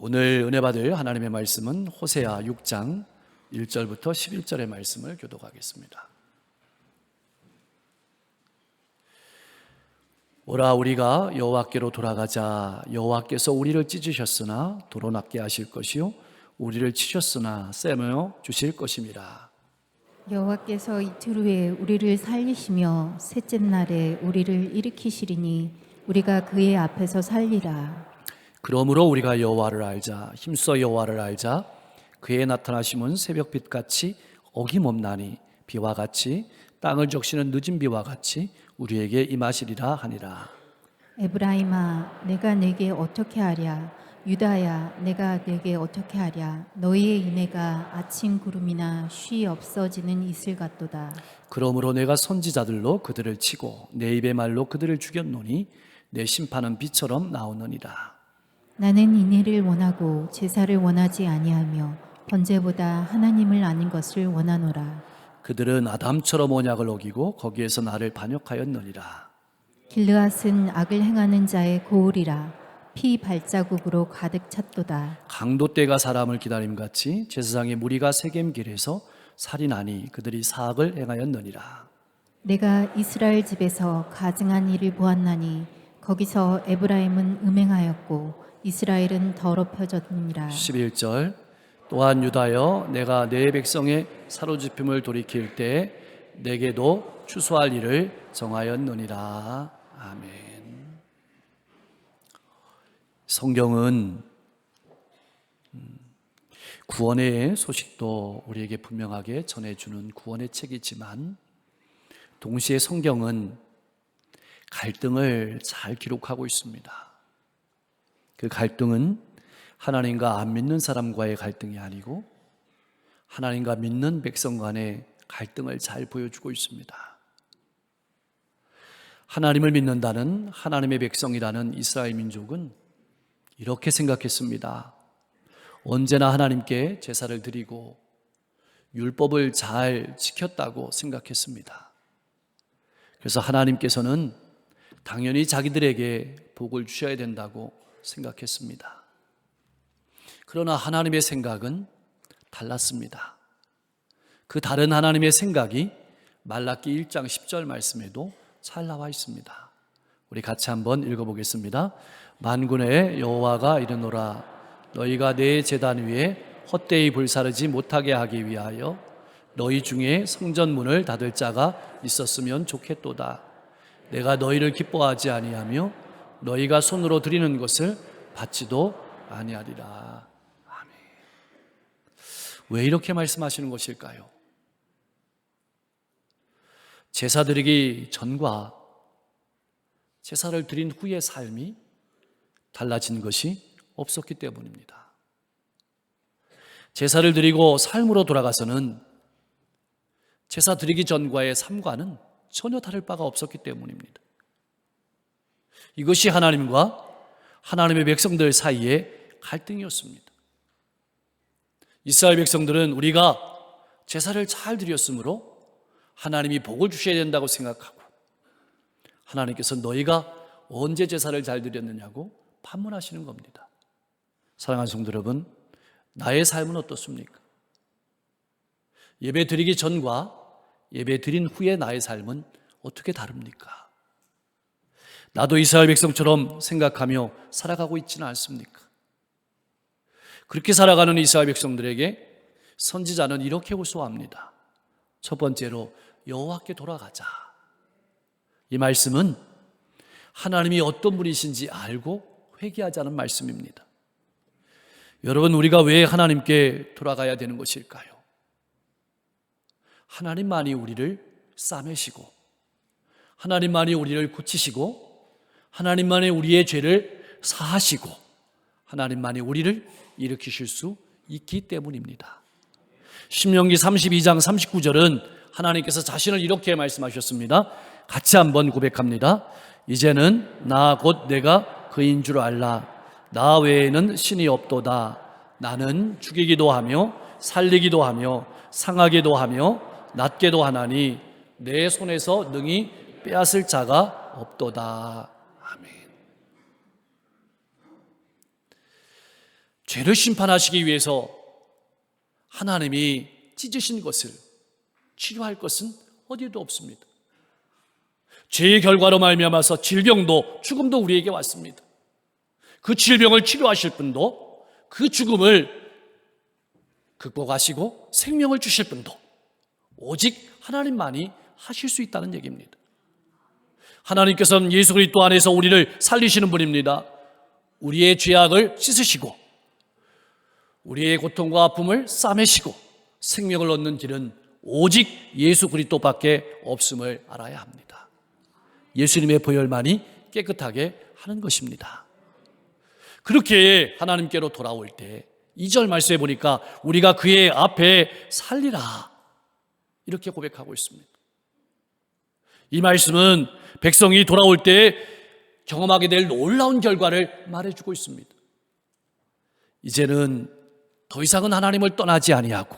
오늘 은혜 받을 하나님의 말씀은 호세아 6장 1절부터 11절의 말씀을 교독하겠습니다. 오라 우리가 여호와께로 돌아가자. 여호와께서 우리를 찢으셨으나 도로 낫게 하실 것이요 우리를 치셨으나 쌤어 주실 것임이라. 여호와께서 이틀 후에 우리를 살리시며 셋째 날에 우리를 일으키시리니 우리가 그의 앞에서 살리라. 그러므로 우리가 여호와를 알자. 힘써 여호와를 알자. 그의 나타나심은 새벽빛같이 어김없나니 비와 같이 땅을 적시는 늦은 비와 같이 우리에게 임하시리라 하니라. 에브라임아, 내가 내게 어떻게 하랴? 유다야, 내가 내게 어떻게 하랴? 너희의 인애가 아침 구름이나 쉬 없어지는 이슬 같도다. 그러므로 내가 선지자들로 그들을 치고 내 입의 말로 그들을 죽였노니 내 심판은 비처럼 나오느니라. 나는 인애를 원하고 제사를 원하지 아니하며 번제보다 하나님을 아는 것을 원하노라. 그들은 아담처럼 언약을 어기고 거기에서 나를 반역하였느니라. 길르앗은 악을 행하는 자의 고울이라. 피 발자국으로 가득 찼도다. 강도 떼가 사람을 기다림같이 제사장의 무리가 세겜길에서 살인하니 그들이 사악을 행하였느니라. 내가 이스라엘 집에서 가증한 일을 보았나니 거기서 에브라임은 음행하였고 이스라엘은 더럽혀졌느니라. 11절 또한 유다여 내가 내 백성의 사로잡힘을 돌이킬 때 내게도 추수할 일을 정하였느니라. 아멘. 성경은 구원의 소식도 우리에게 분명하게 전해주는 구원의 책이지만 동시에 성경은 갈등을 잘 기록하고 있습니다. 그 갈등은 하나님과 안 믿는 사람과의 갈등이 아니고 하나님과 믿는 백성 간의 갈등을 잘 보여주고 있습니다. 하나님을 믿는다는 하나님의 백성이라는 이스라엘 민족은 이렇게 생각했습니다. 언제나 하나님께 제사를 드리고 율법을 잘 지켰다고 생각했습니다. 그래서 하나님께서는 당연히 자기들에게 복을 주셔야 된다고 생각했습니다. 그러나 하나님의 생각은 달랐습니다. 그 다른 하나님의 생각이 말라기 1장 10절 말씀에도 잘 나와 있습니다. 우리 같이 한번 읽어보겠습니다. 만군의 여호와가 이르노라 너희가 내 제단 위에 헛되이 불사르지 못하게 하기 위하여 너희 중에 성전문을 닫을 자가 있었으면 좋겠도다. 내가 너희를 기뻐하지 아니하며 너희가 손으로 드리는 것을 받지도 아니하리라. 아멘. 왜 이렇게 말씀하시는 것일까요? 제사 드리기 전과 제사를 드린 후의 삶이 달라진 것이 없었기 때문입니다. 제사를 드리고 삶으로 돌아가서는 제사 드리기 전과의 삶과는 전혀 다를 바가 없었기 때문입니다. 이것이 하나님과 하나님의 백성들 사이의 갈등이었습니다. 이스라엘 백성들은 우리가 제사를 잘 드렸으므로 하나님이 복을 주셔야 된다고 생각하고 하나님께서 너희가 언제 제사를 잘 드렸느냐고 반문하시는 겁니다. 사랑하는 성도 여러분, 나의 삶은 어떻습니까? 예배 드리기 전과 예배 드린 후의 나의 삶은 어떻게 다릅니까? 나도 이스라엘 백성처럼 생각하며 살아가고 있지는 않습니까? 그렇게 살아가는 이스라엘 백성들에게 선지자는 이렇게 호소합니다. 첫 번째로 여호와께 돌아가자. 이 말씀은 하나님이 어떤 분이신지 알고 회개하자는 말씀입니다. 여러분, 우리가 왜 하나님께 돌아가야 되는 것일까요? 하나님만이 우리를 싸매시고 하나님만이 우리를 고치시고 하나님만이 우리의 죄를 사하시고 하나님만이 우리를 일으키실 수 있기 때문입니다. 신명기 32장 39절은 하나님께서 자신을 이렇게 말씀하셨습니다. 같이 한번 고백합니다. 이제는 나 곧 내가 그인 줄 알라. 나 외에는 신이 없도다. 나는 죽이기도 하며 살리기도 하며 상하게도 하며 낫게도 하나니 내 손에서 능히 빼앗을 자가 없도다. 아멘. 죄를 심판하시기 위해서 하나님이 찢으신 것을 치료할 것은 어디에도 없습니다. 죄의 결과로 말미암아서 질병도 죽음도 우리에게 왔습니다. 그 질병을 치료하실 분도 그 죽음을 극복하시고 생명을 주실 분도 오직 하나님만이 하실 수 있다는 얘기입니다. 하나님께서는 예수 그리스도 안에서 우리를 살리시는 분입니다. 우리의 죄악을 씻으시고 우리의 고통과 아픔을 싸매시고 생명을 얻는 길은 오직 예수 그리스도밖에 없음을 알아야 합니다. 예수님의 보혈만이 깨끗하게 하는 것입니다. 그렇게 하나님께로 돌아올 때 2절 말씀에 보니까 우리가 그의 앞에 살리라 이렇게 고백하고 있습니다. 이 말씀은 백성이 돌아올 때 경험하게 될 놀라운 결과를 말해주고 있습니다. 이제는 더 이상은 하나님을 떠나지 아니하고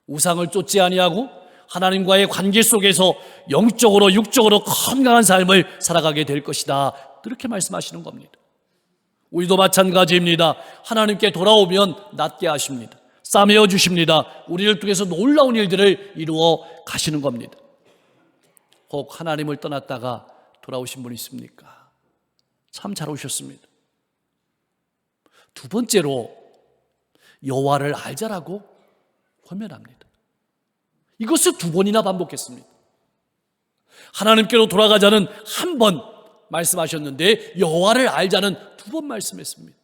우상을 쫓지 아니하고 하나님과의 관계 속에서 영적으로 육적으로 건강한 삶을 살아가게 될 것이다. 이렇게 말씀하시는 겁니다. 우리도 마찬가지입니다. 하나님께 돌아오면 낫게 하십니다. 싸매어 주십니다. 우리를 통해서 놀라운 일들을 이루어 가시는 겁니다. 혹 하나님을 떠났다가 돌아오신 분 있습니까? 참 잘 오셨습니다. 두 번째로 여호와를 알자라고 권면합니다. 이것을 두 번이나 반복했습니다. 하나님께로 돌아가자는 한 번 말씀하셨는데 여호와를 알자는 두 번 말씀했습니다.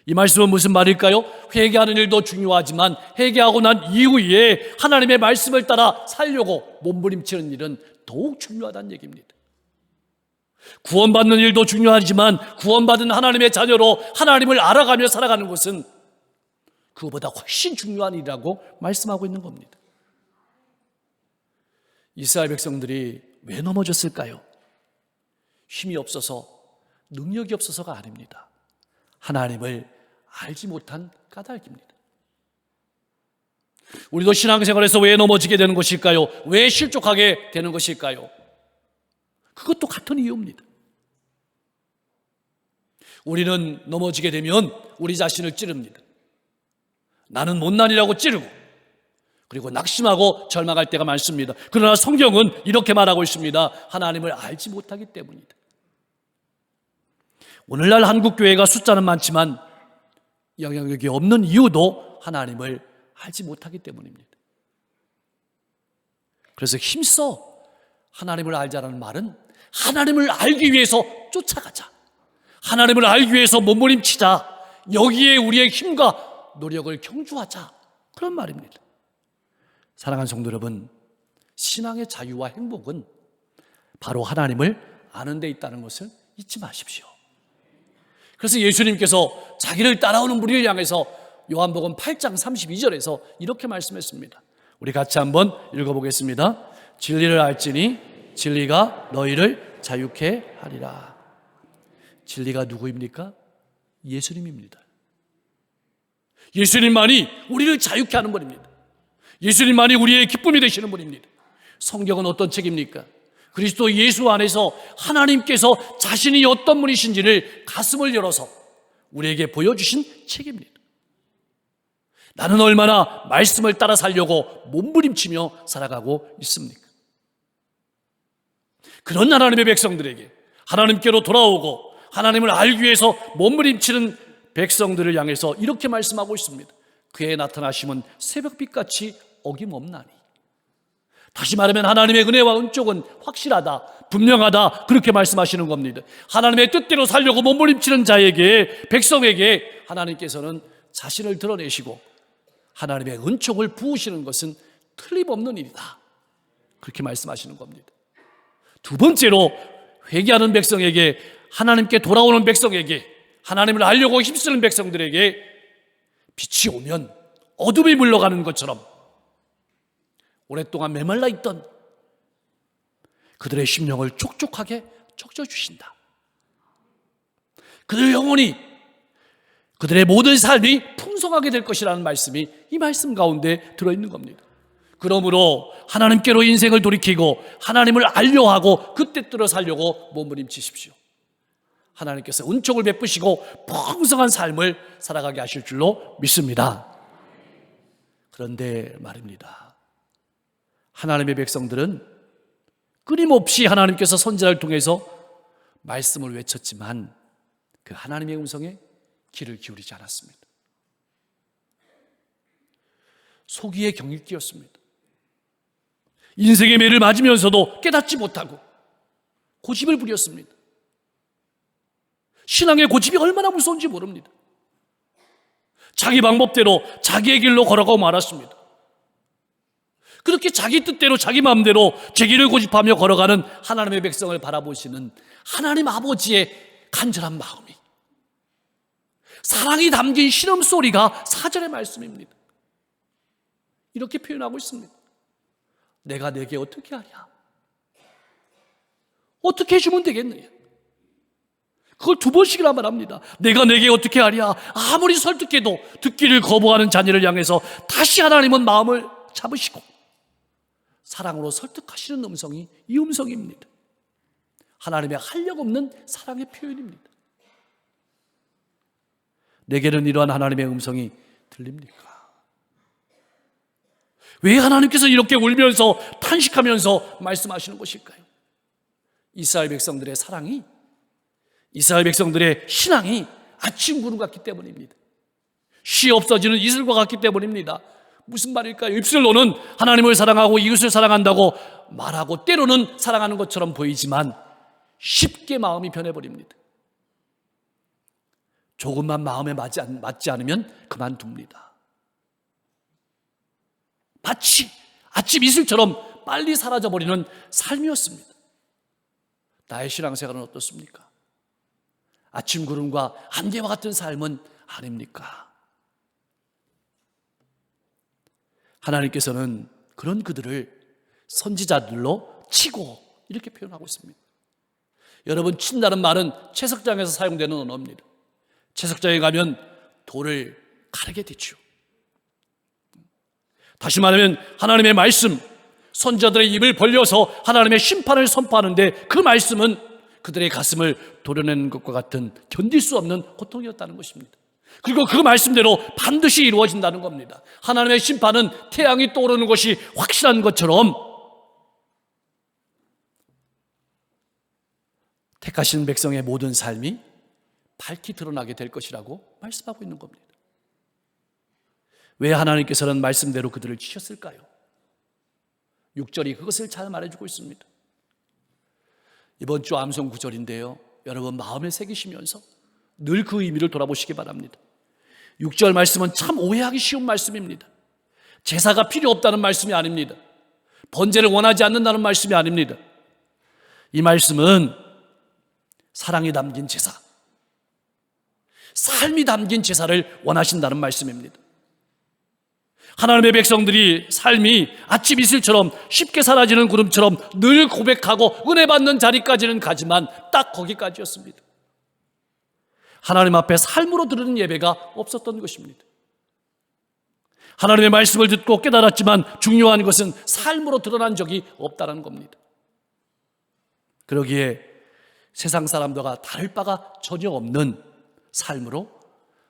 이 말씀은 무슨 말일까요? 회개하는 일도 중요하지만 회개하고 난 이후에 하나님의 말씀을 따라 살려고 몸부림치는 일은 더욱 중요하다는 얘기입니다. 구원받는 일도 중요하지만 구원받은 하나님의 자녀로 하나님을 알아가며 살아가는 것은 그것보다 훨씬 중요한 일이라고 말씀하고 있는 겁니다. 이스라엘 백성들이 왜 넘어졌을까요? 힘이 없어서 능력이 없어서가 아닙니다. 하나님을 알지 못한 까닭입니다. 우리도 신앙생활에서 왜 넘어지게 되는 것일까요? 왜 실족하게 되는 것일까요? 그것도 같은 이유입니다. 우리는 넘어지게 되면 우리 자신을 찌릅니다. 나는 못난이라고 찌르고 그리고 낙심하고 절망할 때가 많습니다. 그러나 성경은 이렇게 말하고 있습니다. 하나님을 알지 못하기 때문이다. 오늘날 한국교회가 숫자는 많지만 영향력이 없는 이유도 하나님을 알지 못하기 때문입니다. 그래서 힘써 하나님을 알자라는 말은 하나님을 알기 위해서 쫓아가자, 하나님을 알기 위해서 몸부림치자, 여기에 우리의 힘과 노력을 경주하자, 그런 말입니다. 사랑하는 성도 여러분, 신앙의 자유와 행복은 바로 하나님을 아는 데 있다는 것을 잊지 마십시오. 그래서 예수님께서 자기를 따라오는 무리를 향해서 요한복음 8장 32절에서 이렇게 말씀했습니다. 우리 같이 한번 읽어보겠습니다. 진리를 알지니 진리가 너희를 자유케 하리라. 진리가 누구입니까? 예수님입니다. 예수님만이 우리를 자유케 하는 분입니다. 예수님만이 우리의 기쁨이 되시는 분입니다. 성경은 어떤 책입니까? 그리스도 예수 안에서 하나님께서 자신이 어떤 분이신지를 가슴을 열어서 우리에게 보여주신 책입니다. 나는 얼마나 말씀을 따라 살려고 몸부림치며 살아가고 있습니까? 그런 하나님의 백성들에게 하나님께로 돌아오고 하나님을 알기 위해서 몸부림치는 백성들을 향해서 이렇게 말씀하고 있습니다. 그의 나타나심은 새벽빛같이 어김없나니. 다시 말하면 하나님의 은혜와 은총은 확실하다, 분명하다, 그렇게 말씀하시는 겁니다. 하나님의 뜻대로 살려고 몸부림치는 자에게, 백성에게 하나님께서는 자신을 드러내시고 하나님의 은총을 부으시는 것은 틀림없는 일이다, 그렇게 말씀하시는 겁니다. 두 번째로 회개하는 백성에게, 하나님께 돌아오는 백성에게, 하나님을 알려고 힘쓰는 백성들에게 빛이 오면 어둠이 물러가는 것처럼 오랫동안 메말라 있던 그들의 심령을 촉촉하게 적셔주신다. 그들의 영혼이, 그들의 모든 삶이 풍성하게 될 것이라는 말씀이 이 말씀 가운데 들어있는 겁니다. 그러므로 하나님께로 인생을 돌이키고 하나님을 알려하고 그 뜻대로 살려고 몸부림치십시오. 하나님께서 은총을 베푸시고 풍성한 삶을 살아가게 하실 줄로 믿습니다. 그런데 말입니다, 하나님의 백성들은 끊임없이 하나님께서 선지자를 통해서 말씀을 외쳤지만 그 하나님의 음성에 귀를 기울이지 않았습니다. 소기의 경일기였습니다. 인생의 매를 맞으면서도 깨닫지 못하고 고집을 부렸습니다. 신앙의 고집이 얼마나 무서운지 모릅니다. 자기 방법대로 자기의 길로 걸어가고 말았습니다. 그렇게 자기 뜻대로 자기 마음대로 제 길을 고집하며 걸어가는 하나님의 백성을 바라보시는 하나님 아버지의 간절한 마음이, 사랑이 담긴 신음소리가 4절의 말씀입니다. 이렇게 표현하고 있습니다. 내가 내게 어떻게 하랴? 어떻게 해주면 되겠느냐? 그걸 2번씩이나 말합니다. 내가 내게 어떻게 하랴? 아무리 설득해도 듣기를 거부하는 자녀를 향해서 다시 하나님은 마음을 잡으시고 사랑으로 설득하시는 음성이 이 음성입니다. 하나님의 한력 없는 사랑의 표현입니다. 내게는 이러한 하나님의 음성이 들립니까? 왜 하나님께서 이렇게 울면서 탄식하면서 말씀하시는 것일까요? 이스라엘 백성들의 사랑이, 이스라엘 백성들의 신앙이 아침 구름 같기 때문입니다. 쉬 없어지는 이슬과 같기 때문입니다. 무슨 말일까요? 입술로는 하나님을 사랑하고 이웃을 사랑한다고 말하고 때로는 사랑하는 것처럼 보이지만 쉽게 마음이 변해버립니다. 조금만 마음에 맞지 않으면 그만둡니다. 마치 아침 이슬처럼 빨리 사라져버리는 삶이었습니다. 나의 신앙생활은 어떻습니까? 아침 구름과 안개와 같은 삶은 아닙니까? 하나님께서는 그런 그들을 선지자들로 치고 이렇게 표현하고 있습니다. 여러분, 친다는 말은 채석장에서 사용되는 언어입니다. 채석장에 가면 돌을 가르게 되죠. 다시 말하면 하나님의 말씀, 선지자들의 입을 벌려서 하나님의 심판을 선포하는데 그 말씀은 그들의 가슴을 도려내는 것과 같은 견딜 수 없는 고통이었다는 것입니다. 그리고 그 말씀대로 반드시 이루어진다는 겁니다. 하나님의 심판은 태양이 떠오르는 것이 확실한 것처럼 택하신 백성의 모든 삶이 밝히 드러나게 될 것이라고 말씀하고 있는 겁니다. 왜 하나님께서는 말씀대로 그들을 치셨을까요? 6절이 그것을 잘 말해주고 있습니다. 이번 주 암송 9절인데요, 여러분 마음에 새기시면서 늘 그 의미를 돌아보시기 바랍니다. 6절 말씀은 참 오해하기 쉬운 말씀입니다. 제사가 필요 없다는 말씀이 아닙니다. 번제를 원하지 않는다는 말씀이 아닙니다. 이 말씀은 사랑이 담긴 제사, 삶이 담긴 제사를 원하신다는 말씀입니다. 하나님의 백성들이 삶이 아침 이슬처럼 쉽게 사라지는 구름처럼 늘 고백하고 은혜 받는 자리까지는 가지만 딱 거기까지였습니다. 하나님 앞에 삶으로 드리는 예배가 없었던 것입니다. 하나님의 말씀을 듣고 깨달았지만 중요한 것은 삶으로 드러난 적이 없다는 겁니다. 그러기에 세상 사람들과 다를 바가 전혀 없는 삶으로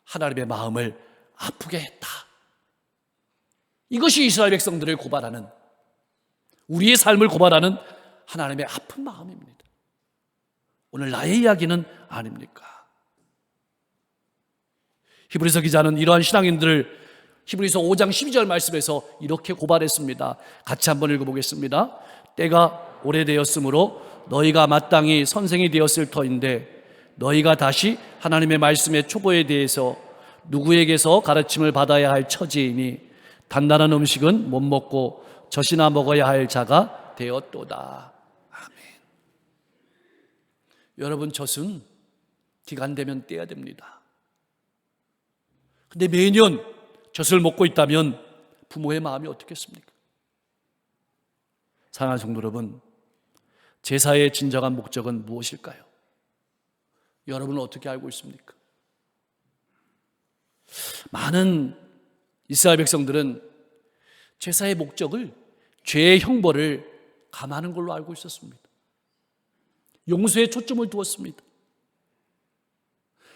하나님의 마음을 아프게 했다. 이것이 이스라엘 백성들을 고발하는, 우리의 삶을 고발하는 하나님의 아픈 마음입니다. 오늘 나의 이야기는 아닙니까? 히브리서 기자는 이러한 신앙인들을 히브리서 5장 12절 말씀에서 이렇게 고발했습니다. 같이 한번 읽어보겠습니다. 때가 오래되었으므로 너희가 마땅히 선생이 되었을 터인데 너희가 다시 하나님의 말씀의 초보에 대해서 누구에게서 가르침을 받아야 할 처지이니 단단한 음식은 못 먹고 젖이나 먹어야 할 자가 되었도다. 아멘. 여러분, 젖은 기간되면 떼야 됩니다. 근데 매년 젖을 먹고 있다면 부모의 마음이 어떻겠습니까? 사랑하는 성도 여러분, 제사의 진정한 목적은 무엇일까요? 여러분은 어떻게 알고 있습니까? 많은 이스라엘 백성들은 제사의 목적을 죄의 형벌을 감하는 걸로 알고 있었습니다. 용서에 초점을 두었습니다.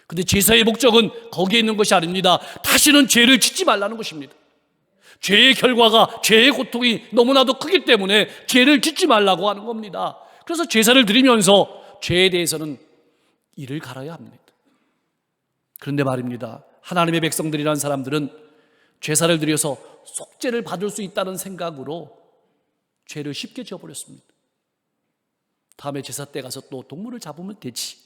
근데 제사의 목적은 거기에 있는 것이 아닙니다. 다시는 죄를 짓지 말라는 것입니다. 죄의 결과가, 죄의 고통이 너무나도 크기 때문에 죄를 짓지 말라고 하는 겁니다. 그래서 제사를 드리면서 죄에 대해서는 이를 갈아야 합니다. 그런데 말입니다, 하나님의 백성들이라는 사람들은 제사를 드려서 속죄를 받을 수 있다는 생각으로 죄를 쉽게 지어버렸습니다. 다음에 제사 때 가서 또 동물을 잡으면 되지.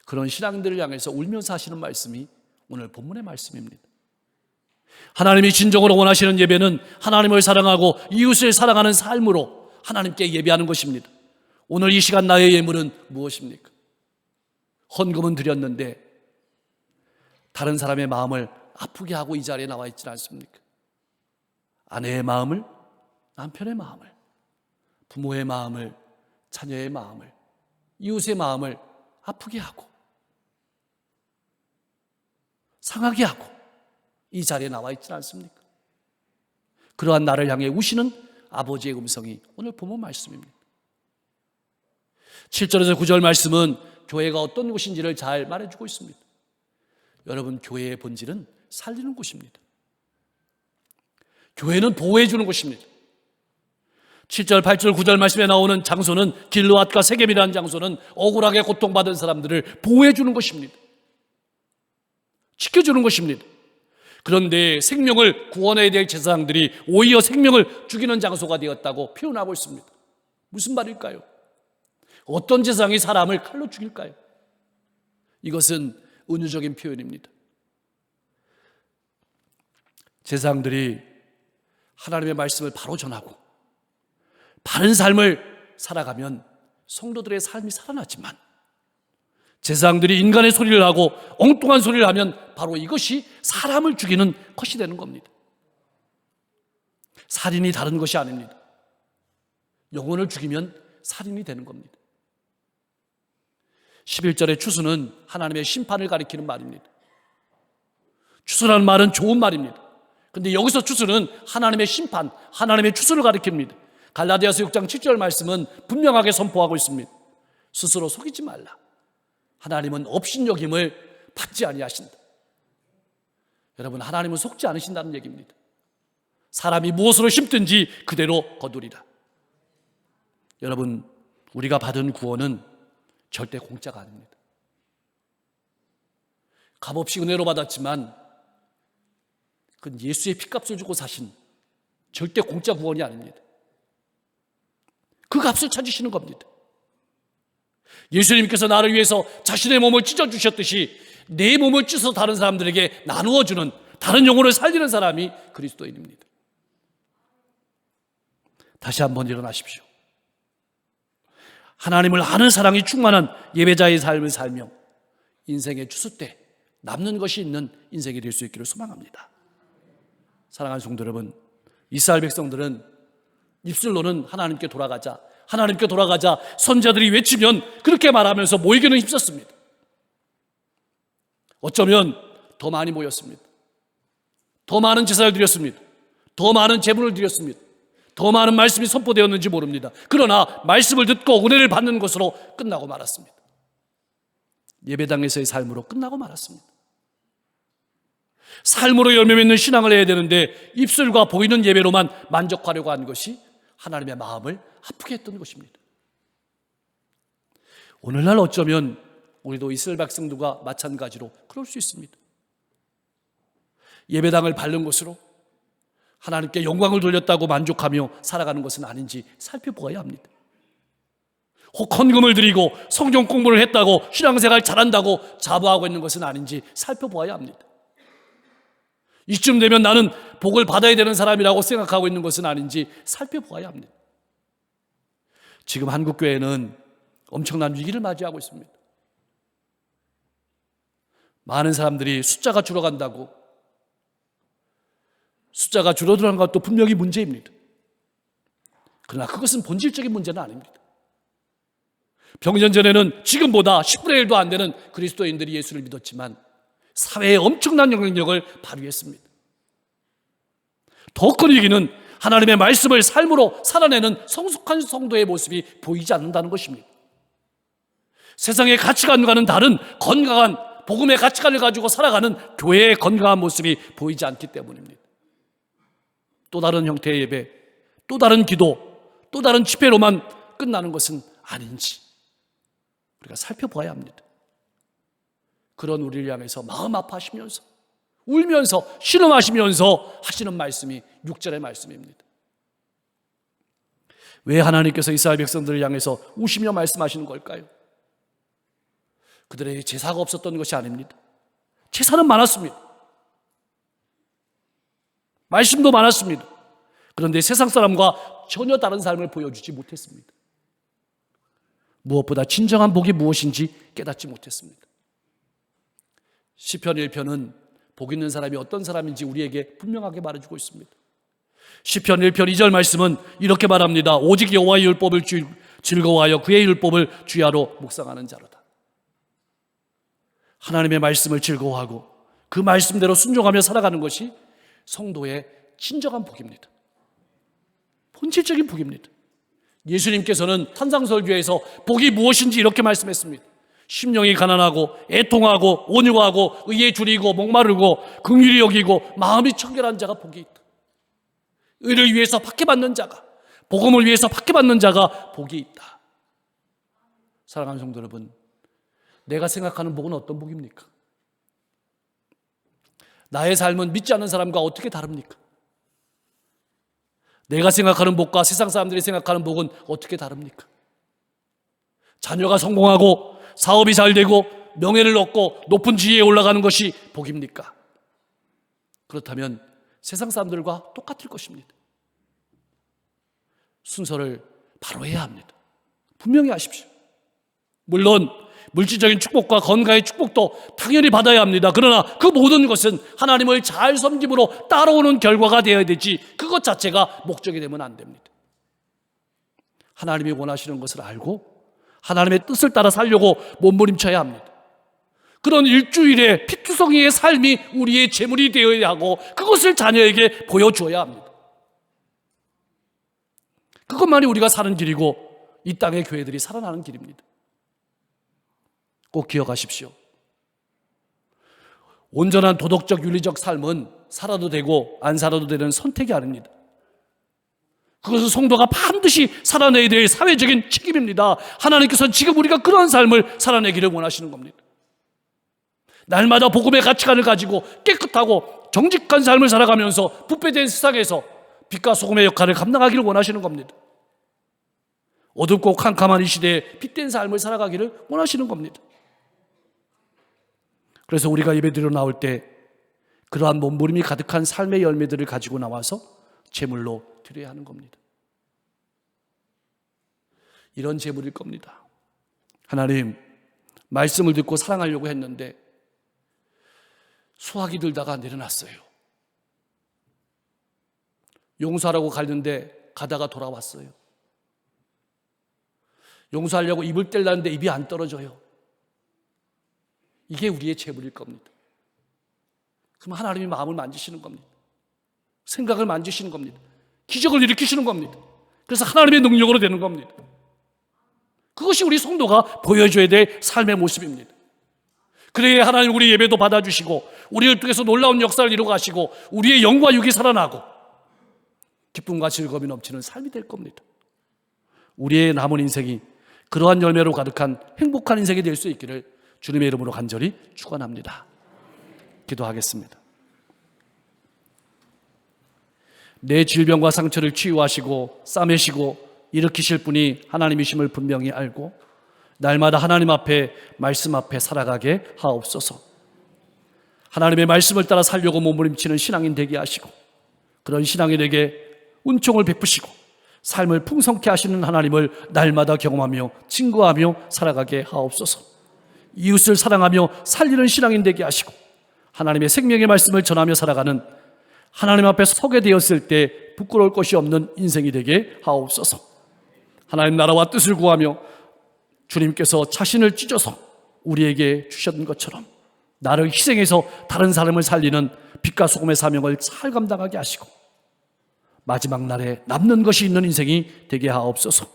그런 신앙들을 향해서 울면서 하시는 말씀이 오늘 본문의 말씀입니다. 하나님이 진정으로 원하시는 예배는 하나님을 사랑하고 이웃을 사랑하는 삶으로 하나님께 예배하는 것입니다. 오늘 이 시간 나의 예물은 무엇입니까? 헌금은 드렸는데 다른 사람의 마음을 아프게 하고 이 자리에 나와 있지 않습니까? 아내의 마음을, 남편의 마음을, 부모의 마음을, 자녀의 마음을, 이웃의 마음을 아프게 하고 상하게 하고 이 자리에 나와 있지 않습니까? 그러한 나를 향해 우시는 아버지의 음성이 오늘 본문 말씀입니다. 7절에서 9절 말씀은 교회가 어떤 곳인지를 잘 말해주고 있습니다. 여러분, 교회의 본질은 살리는 곳입니다. 교회는 보호해 주는 곳입니다. 7절, 8절, 9절 말씀에 나오는 장소는 길르앗과 세겜이라는 장소는 억울하게 고통받은 사람들을 보호해 주는 것입니다. 지켜주는 것입니다. 그런데 생명을 구원해야 될 제사장들이 오히려 생명을 죽이는 장소가 되었다고 표현하고 있습니다. 무슨 말일까요? 어떤 제사장이 사람을 칼로 죽일까요? 이것은 은유적인 표현입니다. 제사장들이 하나님의 말씀을 바로 전하고 바른 삶을 살아가면 성도들의 삶이 살아나지만, 제사장들이 인간의 소리를 하고 엉뚱한 소리를 하면 바로 이것이 사람을 죽이는 것이 되는 겁니다. 살인이 다른 것이 아닙니다. 영혼을 죽이면 살인이 되는 겁니다. 11절의 추수는 하나님의 심판을 가리키는 말입니다. 추수라는 말은 좋은 말입니다. 그런데 여기서 추수는 하나님의 심판, 하나님의 추수를 가리킵니다. 갈라디아서 6장 7절 말씀은 분명하게 선포하고 있습니다. 스스로 속이지 말라. 하나님은 업신여김을 받지 아니하신다. 여러분, 하나님은 속지 않으신다는 얘기입니다. 사람이 무엇으로 심든지 그대로 거두리라. 여러분, 우리가 받은 구원은 절대 공짜가 아닙니다. 값없이 은혜로 받았지만 그건 예수의 피값을 주고 사신 절대 공짜 구원이 아닙니다. 그 값을 찾으시는 겁니다. 예수님께서 나를 위해서 자신의 몸을 찢어주셨듯이 내 몸을 찢어서 다른 사람들에게 나누어주는, 다른 영혼을 살리는 사람이 그리스도인입니다. 다시 한번 일어나십시오. 하나님을 아는 사랑이 충만한 예배자의 삶을 살며 인생의 추수 때 남는 것이 있는 인생이 될 수 있기를 소망합니다. 사랑하는 성도 여러분, 이스라엘 백성들은 입술로는 하나님께 돌아가자, 하나님께 돌아가자 선자들이 외치면 그렇게 말하면서 모이기는 힘썼습니다. 어쩌면 더 많이 모였습니다. 더 많은 제사를 드렸습니다. 더 많은 제물을 드렸습니다. 더 많은 말씀이 선포되었는지 모릅니다. 그러나 말씀을 듣고 은혜를 받는 것으로 끝나고 말았습니다. 예배당에서의 삶으로 끝나고 말았습니다. 삶으로 열매 맺는 신앙을 해야 되는데 입술과 보이는 예배로만 만족하려고 한 것이 하나님의 마음을 아프게 했던 것입니다. 오늘날 어쩌면 우리도 이스라엘 백성들과 마찬가지로 그럴 수 있습니다. 예배당을 밟는 것으로 하나님께 영광을 돌렸다고 만족하며 살아가는 것은 아닌지 살펴보아야 합니다. 혹 헌금을 드리고 성경 공부를 했다고 신앙생활 잘한다고 자부하고 있는 것은 아닌지 살펴보아야 합니다. 이쯤 되면 나는 복을 받아야 되는 사람이라고 생각하고 있는 것은 아닌지 살펴보아야 합니다. 지금 한국교회는 엄청난 위기를 맞이하고 있습니다. 많은 사람들이 숫자가 줄어간다고, 숫자가 줄어드는 것도 분명히 문제입니다. 그러나 그것은 본질적인 문제는 아닙니다. 병전 전에는 지금보다 10분의 1도 안 되는 그리스도인들이 예수를 믿었지만 사회에 엄청난 영향력을 발휘했습니다. 더 큰 위기는 하나님의 말씀을 삶으로 살아내는 성숙한 성도의 모습이 보이지 않는다는 것입니다. 세상의 가치관과는 다른 건강한 복음의 가치관을 가지고 살아가는 교회의 건강한 모습이 보이지 않기 때문입니다. 또 다른 형태의 예배, 또 다른 기도, 또 다른 집회로만 끝나는 것은 아닌지 우리가 살펴봐야 합니다. 그런 우리를 향해서 마음 아파하시면서 울면서 신음하시면서 하시는 말씀이 6절의 말씀입니다. 왜 하나님께서 이스라엘 백성들을 향해서 우시며 말씀하시는 걸까요? 그들에게 제사가 없었던 것이 아닙니다. 제사는 많았습니다. 말씀도 많았습니다. 그런데 세상 사람과 전혀 다른 삶을 보여주지 못했습니다. 무엇보다 진정한 복이 무엇인지 깨닫지 못했습니다. 시편 1편은 복 있는 사람이 어떤 사람인지 우리에게 분명하게 말해주고 있습니다. 시편 1편 2절 말씀은 이렇게 말합니다. 오직 여호와의 율법을 즐거워하여 그의 율법을 주야로 묵상하는 자로다. 하나님의 말씀을 즐거워하고 그 말씀대로 순종하며 살아가는 것이 성도의 진정한 복입니다. 본질적인 복입니다. 예수님께서는 산상설교에서 복이 무엇인지 이렇게 말씀했습니다. 심령이 가난하고 애통하고 온유하고 의에 줄이고 목마르고 긍휼히 여기고 마음이 청결한 자가 복이 있다. 의를 위해서 박해받는 자가, 복음을 위해서 박해받는 자가 복이 있다. 사랑하는 성도 여러분, 내가 생각하는 복은 어떤 복입니까? 나의 삶은 믿지 않는 사람과 어떻게 다릅니까? 내가 생각하는 복과 세상 사람들이 생각하는 복은 어떻게 다릅니까? 자녀가 성공하고 사업이 잘 되고 명예를 얻고 높은 지위에 올라가는 것이 복입니까? 그렇다면 세상 사람들과 똑같을 것입니다. 순서를 바로 해야 합니다. 분명히 아십시오. 물론 물질적인 축복과 건강의 축복도 당연히 받아야 합니다. 그러나 그 모든 것은 하나님을 잘 섬김으로 따라오는 결과가 되어야 되지 그것 자체가 목적이 되면 안 됩니다. 하나님이 원하시는 것을 알고 하나님의 뜻을 따라 살려고 몸부림쳐야 합니다. 그런 일주일의 피투성이의 삶이 우리의 재물이 되어야 하고 그것을 자녀에게 보여줘야 합니다. 그것만이 우리가 사는 길이고 이 땅의 교회들이 살아나는 길입니다. 꼭 기억하십시오. 온전한 도덕적 윤리적 삶은 살아도 되고 안 살아도 되는 선택이 아닙니다. 그것은 성도가 반드시 살아내야 될 사회적인 책임입니다. 하나님께서는 지금 우리가 그런 삶을 살아내기를 원하시는 겁니다. 날마다 복음의 가치관을 가지고 깨끗하고 정직한 삶을 살아가면서 부패된 세상에서 빛과 소금의 역할을 감당하기를 원하시는 겁니다. 어둡고 캄캄한 이 시대에 빛된 삶을 살아가기를 원하시는 겁니다. 그래서 우리가 예배드리러 나올 때 그러한 몸부림이 가득한 삶의 열매들을 가지고 나와서 제물로 드려야 하는 겁니다. 이런 제물일 겁니다. 하나님, 말씀을 듣고 사랑하려고 했는데 수학이 들다가 내려놨어요. 용서하라고 갔는데 가다가 돌아왔어요. 용서하려고 입을 떼려는데 입이 안 떨어져요. 이게 우리의 제물일 겁니다. 그럼 하나님이 마음을 만지시는 겁니다. 생각을 만지시는 겁니다. 기적을 일으키시는 겁니다. 그래서 하나님의 능력으로 되는 겁니다. 그것이 우리 성도가 보여줘야 될 삶의 모습입니다. 그래야 하나님 우리 예배도 받아주시고 우리를 통해서 놀라운 역사를 이루어 가시고 우리의 영과 육이 살아나고 기쁨과 즐거움이 넘치는 삶이 될 겁니다. 우리의 남은 인생이 그러한 열매로 가득한 행복한 인생이 될 수 있기를 주님의 이름으로 간절히 축원합니다. 기도하겠습니다. 내 질병과 상처를 치유하시고 싸매시고 일으키실 분이 하나님이심을 분명히 알고 날마다 하나님 앞에 말씀 앞에 살아가게 하옵소서. 하나님의 말씀을 따라 살려고 몸부림치는 신앙인 되게 하시고 그런 신앙인에게 은총을 베푸시고 삶을 풍성케 하시는 하나님을 날마다 경험하며 증거하며 살아가게 하옵소서. 이웃을 사랑하며 살리는 신앙인 되게 하시고 하나님의 생명의 말씀을 전하며 살아가는 하나님 앞에 서게 되었을 때 부끄러울 것이 없는 인생이 되게 하옵소서. 하나님 나라와 뜻을 구하며 주님께서 자신을 찢어서 우리에게 주셨던 것처럼 나를 희생해서 다른 사람을 살리는 빛과 소금의 사명을 잘 감당하게 하시고 마지막 날에 남는 것이 있는 인생이 되게 하옵소서.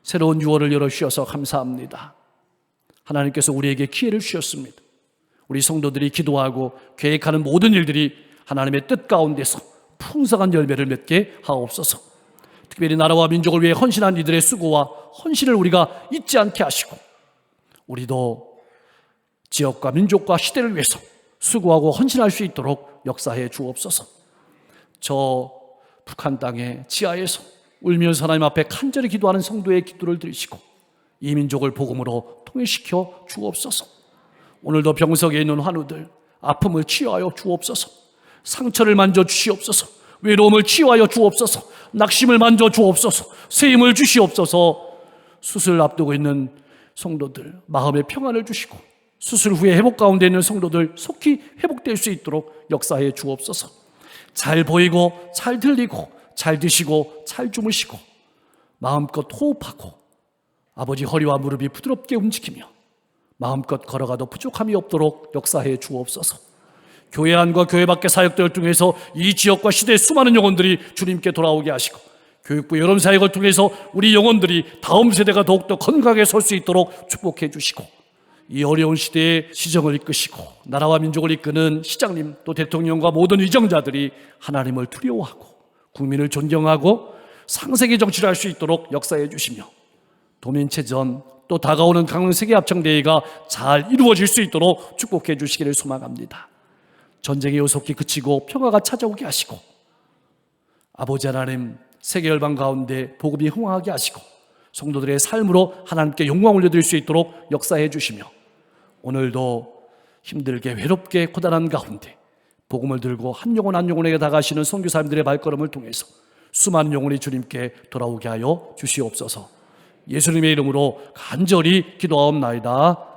새로운 6월을 열어주셔서 감사합니다. 하나님께서 우리에게 기회를 주셨습니다. 우리 성도들이 기도하고 계획하는 모든 일들이 하나님의 뜻 가운데서 풍성한 열매를 맺게 하옵소서. 특별히 나라와 민족을 위해 헌신한 이들의 수고와 헌신을 우리가 잊지 않게 하시고, 우리도 지역과 민족과 시대를 위해서 수고하고 헌신할 수 있도록 역사해 주옵소서. 저 북한 땅의 지하에서 울면서 하나님 앞에 간절히 기도하는 성도의 기도를 들으시고 이 민족을 복음으로 통일시켜 주옵소서. 오늘도 병석에 있는 환우들 아픔을 치유하여 주옵소서. 상처를 만져 주시옵소서. 외로움을 치유하여 주옵소서. 낙심을 만져 주옵소서. 새 힘을 주시옵소서. 수술을 앞두고 있는 성도들 마음의 평안을 주시고, 수술 후에 회복 가운데 있는 성도들 속히 회복될 수 있도록 역사해 주옵소서. 잘 보이고 잘 들리고 잘 드시고 잘 주무시고 마음껏 호흡하고 아버지 허리와 무릎이 부드럽게 움직이며 마음껏 걸어가도 부족함이 없도록 역사해 주옵소서. 교회 안과 교회 밖의 사역들을 통해서 이 지역과 시대의 수많은 영혼들이 주님께 돌아오게 하시고, 교육부 여름 사역을 통해서 우리 영혼들이 다음 세대가 더욱더 건강하게 설 수 있도록 축복해 주시고, 이 어려운 시대의 시정을 이끄시고 나라와 민족을 이끄는 시장님 또 대통령과 모든 위정자들이 하나님을 두려워하고 국민을 존경하고 상세기 정치를 할 수 있도록 역사해 주시며, 도민체전 또 다가오는 강릉세계합창대회가 잘 이루어질 수 있도록 축복해 주시기를 소망합니다. 전쟁의 요속이 그치고 평화가 찾아오게 하시고, 아버지 하나님 세계 열방 가운데 복음이 흥황하게 하시고 성도들의 삶으로 하나님께 영광 올려드릴 수 있도록 역사해 주시며, 오늘도 힘들게 외롭게 고단한 가운데 복음을 들고 한 영혼 한 영혼에게 다가가시는 선교사님들의 발걸음을 통해서 수많은 영혼이 주님께 돌아오게 하여 주시옵소서. 예수님의 이름으로 간절히 기도하옵나이다.